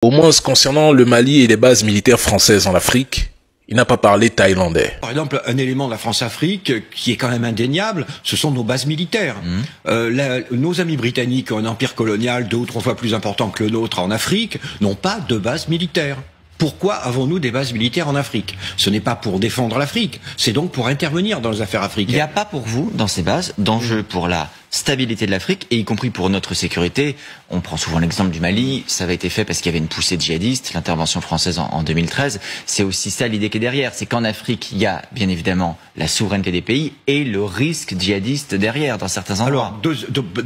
Au moins concernant le Mali et les bases militaires françaises en Afrique, il n'a pas parlé thaïlandais. Par exemple, un élément de la France-Afrique qui est quand même indéniable, ce sont nos bases militaires. Nos amis britanniques ont un empire colonial 2 ou 3 fois plus important que le nôtre en Afrique, n'ont pas de bases militaires. Pourquoi avons-nous des bases militaires en Afrique? Ce n'est pas pour défendre l'Afrique, c'est donc pour intervenir dans les affaires africaines. Il n'y a pas pour vous, dans ces bases, d'enjeu pour la stabilité de l'Afrique, et y compris pour notre sécurité. On prend souvent l'exemple du Mali, ça avait été fait parce qu'il y avait une poussée de djihadistes, l'intervention française en 2013. C'est aussi ça l'idée qui est derrière, c'est qu'en Afrique, il y a bien évidemment la souveraineté des pays et le risque djihadiste derrière, dans certains endroits. Alors,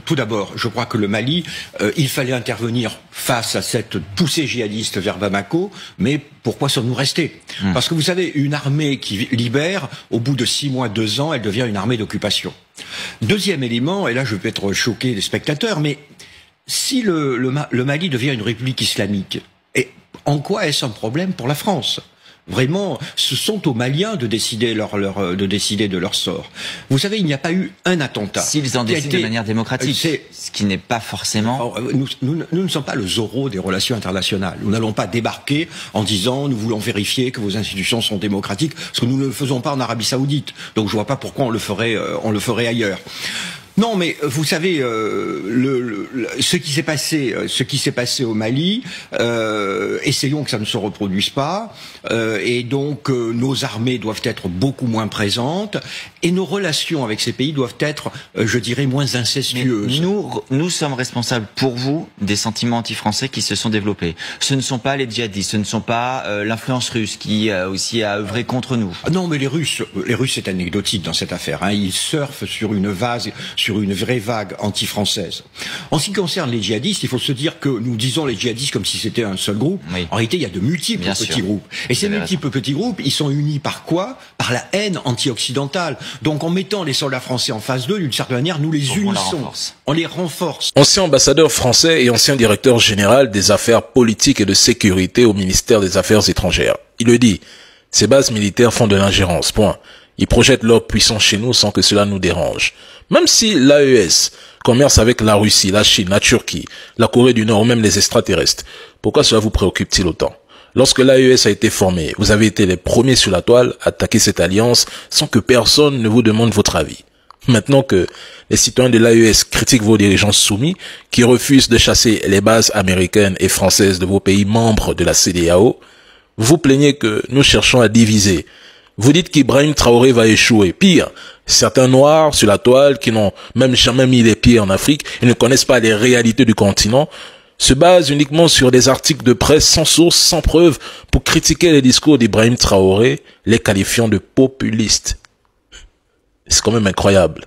tout d'abord, je crois que le Mali, il fallait intervenir face à cette poussée djihadiste vers Bamako, mais pourquoi sommes-nous restés? Parce que vous savez, une armée qui libère, au bout de 6 mois, 2 ans, elle devient une armée d'occupation. Deuxième élément, et là je vais être choqué des spectateurs, mais si le Mali devient une république islamique, et en quoi est-ce un problème pour la France? Vraiment, ce sont aux Maliens de décider de leur sort. Vous savez, il n'y a pas eu un attentat. S'ils en décident de manière démocratique, ce qui n'est pas forcément... Nous ne sommes pas le Zorro des relations internationales. Nous n'allons pas débarquer en disant nous voulons vérifier que vos institutions sont démocratiques, parce que nous ne le faisons pas en Arabie Saoudite. Donc je vois pas pourquoi on le ferait ailleurs. Non, mais vous savez, ce qui s'est passé au Mali, essayons que ça ne se reproduise pas, et donc nos armées doivent être beaucoup moins présentes, et nos relations avec ces pays doivent être, je dirais, moins incestueuses. Mais nous sommes responsables pour vous des sentiments anti-français qui se sont développés. Ce ne sont pas les djihadistes, ce ne sont pas l'influence russe qui aussi a œuvré contre nous. Non, mais les Russes, c'est anecdotique dans cette affaire. Hein. Ils surfent sur une vraie vague anti-française. En ce qui concerne les djihadistes, il faut se dire que nous disons les djihadistes comme si c'était un seul groupe. Oui. En réalité, il y a de multiples petits groupes. Et ces multiples petits groupes, ils sont unis par quoi? Par la haine anti-occidentale. Donc en mettant les soldats français en face d'eux, d'une certaine manière, nous les unissons. On les renforce. Ancien ambassadeur français et ancien directeur général des affaires politiques et de sécurité au ministère des Affaires étrangères. Il le dit, ces bases militaires font de l'ingérence, point. Ils projettent leur puissance chez nous sans que cela nous dérange. Même si l'AES commerce avec la Russie, la Chine, la Turquie, la Corée du Nord ou même les extraterrestres, pourquoi cela vous préoccupe-t-il autant? Lorsque l'AES a été formé, vous avez été les premiers sur la toile à attaquer cette alliance sans que personne ne vous demande votre avis. Maintenant que les citoyens de l'AES critiquent vos dirigeants soumis, qui refusent de chasser les bases américaines et françaises de vos pays membres de la CEDEAO, vous vous plaignez que nous cherchons à diviser. Vous dites qu'Ibrahim Traoré va échouer. Pire, certains noirs sur la toile qui n'ont même jamais mis les pieds en Afrique et ne connaissent pas les réalités du continent, se basent uniquement sur des articles de presse sans source, sans preuve, pour critiquer les discours d'Ibrahim Traoré, les qualifiant de populistes. C'est quand même incroyable.